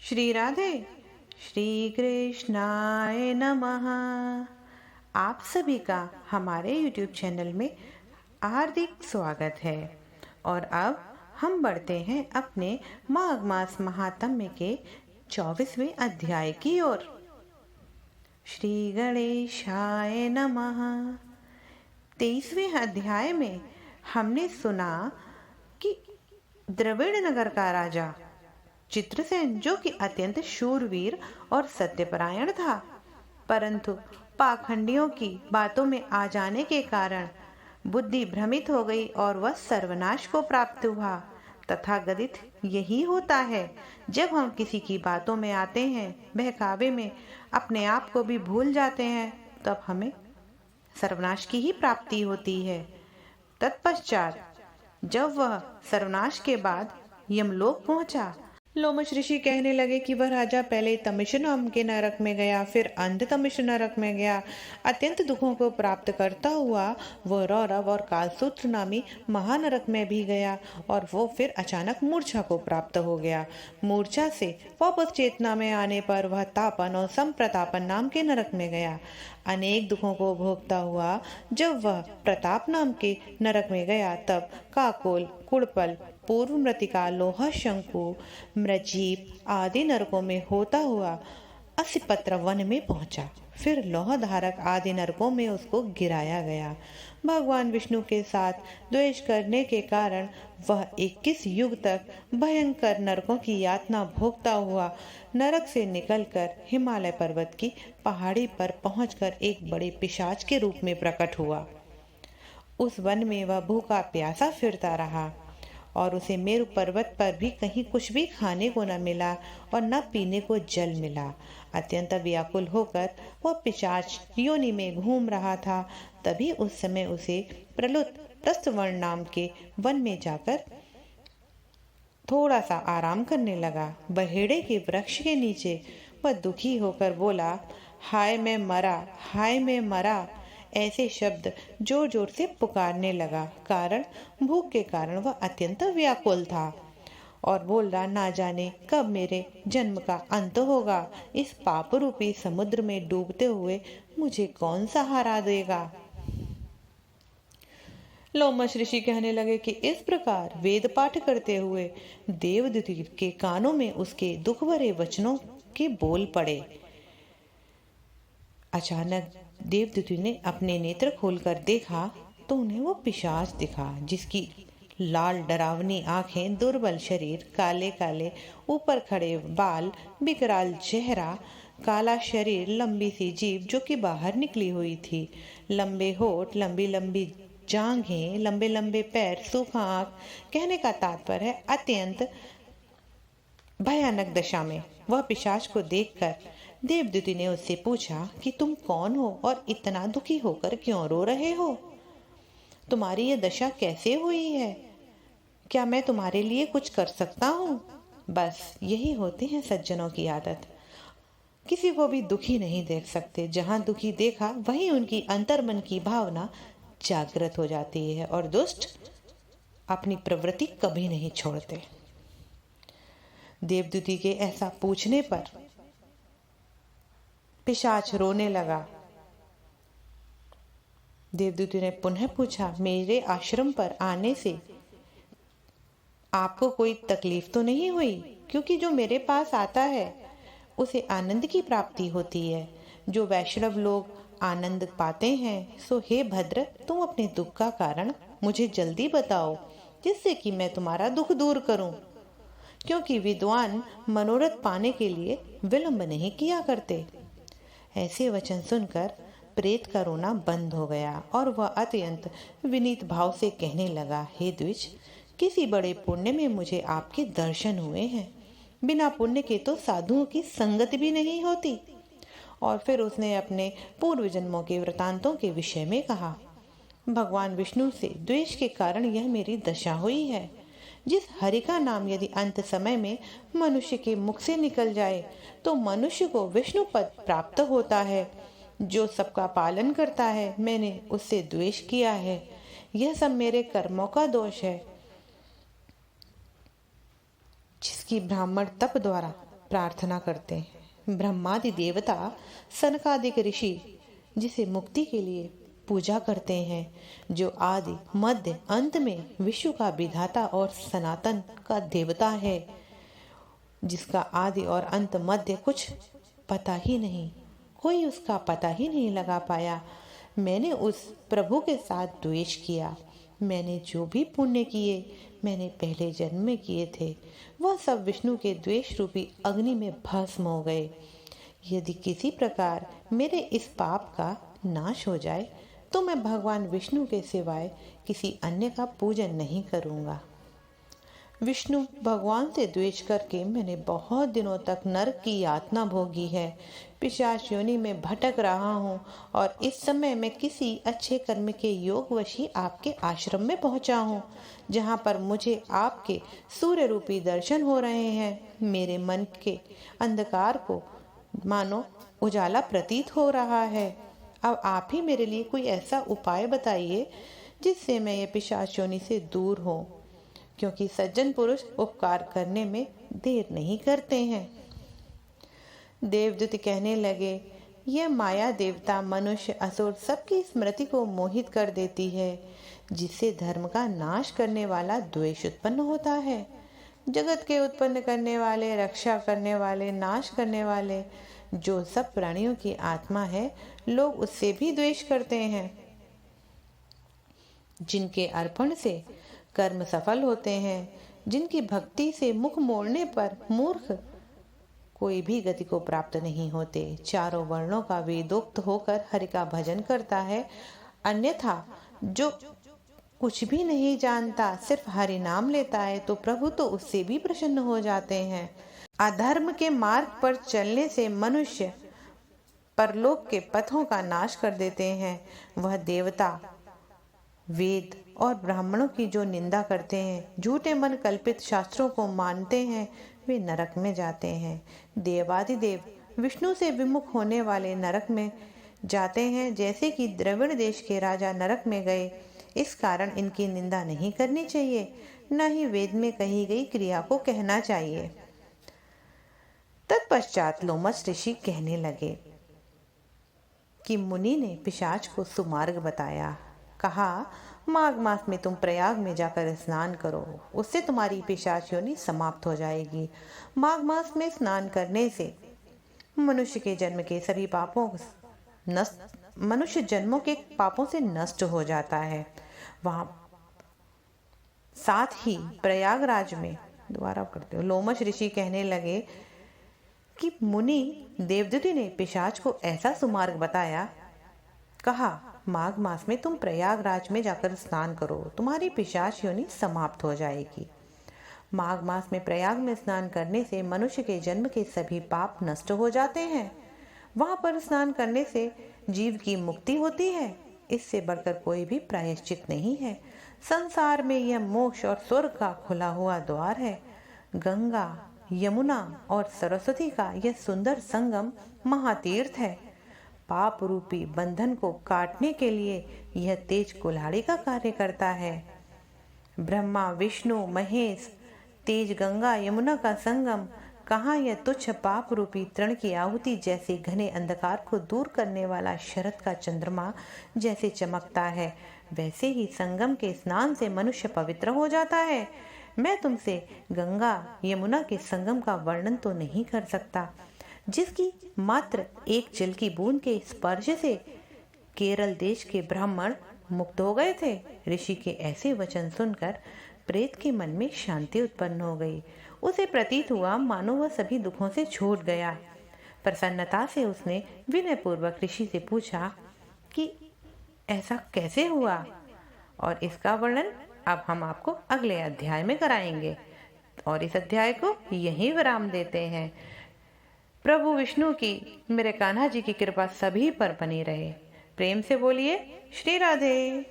श्री राधे। श्री कृष्णाय नमः। आप सभी का हमारे YouTube चैनल में हार्दिक स्वागत है। और अब हम बढ़ते हैं अपने माघ मास महात्म्य के 24वें अध्याय की ओर। श्री गणेशाय नमः। 23वें अध्याय में हमने सुना कि द्रविड़ नगर का राजा चित्रसेन, जो कि अत्यंत शूरवीर और सत्यपरायण था, परंतु पाखंडियों की बातों में आ जाने के कारण बुद्धि भ्रमित हो गई और वह सर्वनाश को प्राप्त हुआ। तथाकथित यही होता है, जब हम किसी की बातों में आते हैं, बहकावे में अपने आप को भी भूल जाते हैं, तब हमें सर्वनाश की ही प्राप्ति होती है। तत्पश्चात जब वह सर्वनाश के बाद यमलोक पहुंचा, लोमश ऋषि कहने लगे कि वह राजा पहले तमिश नाम के नरक में गया, फिर अंध तमिश नरक में गया। अत्यंत दुखों को प्राप्त करता हुआ वह रौरव और कालसूत्र नामी महानरक में भी गया, और वो फिर अचानक मूर्छा को प्राप्त हो गया। मूर्छा से वापस चेतना में आने पर वह तापन और संप्रतापन नाम के नरक में गया। अनेक दुखों को भोगता हुआ जब वह प्रताप नाम के नरक में गया, तब काकोल, कुड़पल, पूर्व मृतिका, लोहा शंकु, मृजीप आदि नरकों में होता हुआ असिपत्र वन में पहुंचा। फिर लौह धारक आदि नरकों में उसको गिराया गया। भगवान विष्णु के साथ द्वेष करने के कारण वह 21 युग तक भयंकर नरकों की यातना भोगता हुआ नरक से निकलकर हिमालय पर्वत की पहाड़ी पर पहुंचकर एक बड़े पिशाच के रूप में प्रकट हुआ। उस वन में वह भूखा प्यासा फिरता रहा और उसे मेरु पर्वत पर भी कहीं कुछ भी खाने को न मिला और न पीने को जल मिला। अत्यंत व्याकुल होकर वह पिशाच योनि में घूम रहा था। तभी उस समय उसे प्रलुत प्रस्थवर्ण नाम के वन में जाकर थोड़ा सा आराम करने लगा। बहेड़े के वृक्ष के नीचे वह दुखी होकर बोला, हाय मैं मरा, हाय मैं मरा। ऐसे शब्द जोर जोर से पुकारने लगा। कारण भूख के कारण वह अत्यंत व्याकुल था और बोल रहा, ना जाने कब मेरे जन्म का अंत होगा। इस पाप रूपी समुद्र में डूबते हुए मुझे कौन सहारा देगा। लोमश ऋषि कहने लगे कि इस प्रकार वेद पाठ करते हुए देवदूति के कानों में उसके दुख भरे वचनों के बोल पड़े। अचानक देवदूति ने अपने नेत्र खोलकर देखा तो उन्हें वो पिशाच दिखा, जिसकी लाल डरावनी आंखें, दुर्बल शरीर, काले काले ऊपर खड़े बाल, विकराल चेहरा, काला शरीर, लंबी सी जीभ जो कि बाहर निकली हुई थी, लंबे होठ, लंबी लंबी जांघें, लंबे लंबे पैर, सूखा आंख। कहने का तात्पर्य है अत्यंत भयानक दशा में। वह पिशाच को देखकर देवदूति ने उससे पूछा कि तुम कौन हो और इतना दुखी होकर क्यों रो रहे हो? तुम्हारी यह दशा कैसे हुई है? क्या मैं तुम्हारे लिए कुछ कर सकता हूँ? बस यही होती है सज्जनों की आदत। किसी को भी दुखी नहीं देख सकते। जहाँ दुखी देखा वहीं उनकी अंतर्मन की भावना जागृत हो जाती है और दुष्ट अपनी प्रवृत्ति कभी नहीं छोड़ते। देवदूति के ऐसा पूछने पर पिशाच रोने लगा। देवदूति ने पुनः पूछा, मेरे आश्रम पर आने से आपको कोई तकलीफ तो नहीं हुई? क्योंकि जो मेरे पास आता है उसे आनंद की प्राप्ति होती है। जो वैष्णव लोग आनंद पाते हैं, सो हे भद्र, तुम अपने दुख का कारण मुझे जल्दी बताओ, जिससे कि मैं तुम्हारा दुख दूर करूं। क्योंकि विद्वान मनोरथ पाने के लिए विलंब नहीं किया करते। ऐसे वचन सुनकर प्रेत का रोना बंद हो गया और वह अत्यंत विनीत भाव से कहने लगा, हे द्विज, किसी बड़े पुण्य में मुझे आपके दर्शन हुए हैं। बिना पुण्य के तो साधुओं की संगत भी नहीं होती। और फिर उसने अपने पूर्व जन्मों के वृतांतों के विषय में कहा। भगवान विष्णु से द्वेष के कारण यह मेरी दशा हुई है। जिस हरि का नाम यदि अंत समय में मनुष्य के मुख से निकल जाए तो मनुष्य को विष्णु पद प्राप्त होता है। जो सबका पालन करता है, मैंने उससे द्वेष किया है। यह सब मेरे कर्मों का दोष है, जिसकी ब्राह्मण तप द्वारा प्रार्थना करते हैं। ब्रह्मादि देवता, सनकादिक ऋषि जिसे मुक्ति के लिए पूजा करते हैं, जो आदि मध्य अंत में विश्व का विधाता और सनातन का देवता है, जिसका आदि और अंत मध्य कुछ पता ही नहीं, कोई उसका पता ही नहीं लगा पाया। मैंने उस प्रभु के साथ द्वेष किया। मैंने जो भी पुण्य किए मैंने पहले जन्म में किए थे, वह सब विष्णु के द्वेष रूपी अग्नि में भस्म हो गए। यदि किसी प्रकार मेरे इस पाप का नाश हो जाए तो मैं भगवान विष्णु के सिवाय किसी अन्य का पूजन नहीं करूँगा। विष्णु भगवान से द्वेष करके मैंने बहुत दिनों तक नरक की यातना भोगी है। पिशाच योनि में भटक रहा हूँ और इस समय मैं किसी अच्छे कर्म के योगवशी आपके आश्रम में पहुँचा हूँ, जहाँ पर मुझे आपके सूर्य रूपी दर्शन हो रहे हैं। मेरे मन के अंधकार को मानो उजाला प्रतीत हो रहा है। अब आप ही मेरे लिए कोई ऐसा उपाय बताइए जिससे मैं ये पिशाच योनि से दूर हो, क्योंकि सज्जन पुरुष उपकार करने में देर नहीं करते हैं। देवदूत कहने लगे, यह माया देवता, मनुष्य, असुर सबकी स्मृति को मोहित कर देती है, जिससे धर्म का नाश करने वाला द्वेष उत्पन्न होता है। जगत के उत्पन्न करने वाले, रक्षा करने वाले, नाश करने वाले जो सब प्राणियों की आत्मा है, लोग उससे भी द्वेष करते हैं। जिनके अर्पण से कर्म सफल होते हैं, जिनकी भक्ति से मुख मोड़ने पर मूर्ख कोई भी गति को प्राप्त नहीं होते। चारों वर्णों का वेदोक्त होकर हरि का भजन करता है, अन्यथा जो कुछ भी नहीं जानता, सिर्फ हरि नाम लेता है, तो प्रभु तो उससे भी प्रसन्न हो जाते हैं। अधर्म के मार्ग पर चलने से मनुष्य परलोक के पथों का नाश कर देते हैं। वह देवता, वेद और ब्राह्मणों की जो निंदा करते हैं, झूठे मन कल्पित शास्त्रों को मानते हैं, वे नरक में जाते हैं। देवादिदेव विष्णु से विमुख होने वाले नरक में जाते हैं, जैसे कि द्रविड़ देश के राजा नरक में गए। इस कारण इनकी निंदा नहीं करनी चाहिए, न ही वेद में कही गई क्रिया को कहना चाहिए। तत्पश्चात लोमश ऋषि कहने लगे कि मुनि ने पिशाच को सुमार्ग बताया। कहा, माघ मास में तुम प्रयाग में जाकर स्नान करो, उससे तुम्हारी पिशाच योनि समाप्त हो जाएगी। माघ मास में स्नान करने से मनुष्य के जन्म के सभी पापों मनुष्य जन्मों के पापों से नष्ट हो जाता है। वहां साथ ही प्रयागराज में दोबारा करते हो। लोमश ऋषि कहने लगे कि मुनि देवदूति ने पिशाच को ऐसा सुमार्ग बताया। कहा, माघ मास में तुम प्रयागराज में जाकर स्नान करो, तुम्हारी पिशाच योनि समाप्त हो जाएगी। माघ मास में प्रयाग में स्नान करने से मनुष्य के जन्म के सभी पाप नष्ट हो जाते हैं। वहां पर स्नान करने से जीव की मुक्ति होती है। इससे बढ़कर कोई भी प्रायश्चित नहीं है। संसार में यह मोक्ष और स्वर्ग का खुला हुआ द्वार है। गंगा, यमुना और सरस्वती का यह सुंदर संगम महातीर्थ है। पाप रूपी बंधन को काटने के लिए यह तेज कुल्हाड़ी का कार्य करता है। ब्रह्मा, विष्णु, महेश, तेज गंगा, यमुना का संगम, कहाँ यह तुच्छ पाप रूपी तृण की आहुति जैसे घने अंधकार को दूर करने वाला शरद का चंद्रमा जैसे चमकता है, वैसे ही संगम के स्नान से मनुष्य पवित्र हो जाता है। मैं तुमसे गंगा यमुना के संगम का वर्णन तो नहीं कर सकता, जिसकी मात्र एक जल की बूंद के स्पर्श से केरल देश के ब्राह्मण मुक्त हो गए थे। ऋषि के ऐसे वचन सुनकर प्रेत के मन में शांति उत्पन्न हो गई। उसे प्रतीत हुआ मानो वह सभी दुखों से छूट गया। प्रसन्नता से उसने विनयपूर्वक ऋषि से पूछा कि ऐसा कैसे हुआ, और इसका वर्णन अब हम आपको अगले अध्याय में कराएंगे। और इस अध्याय को यहीं विराम देते हैं। प्रभु विष्णु की, मेरे कान्हा जी की कृपा सभी पर बनी रहे। प्रेम से बोलिए श्री राधे।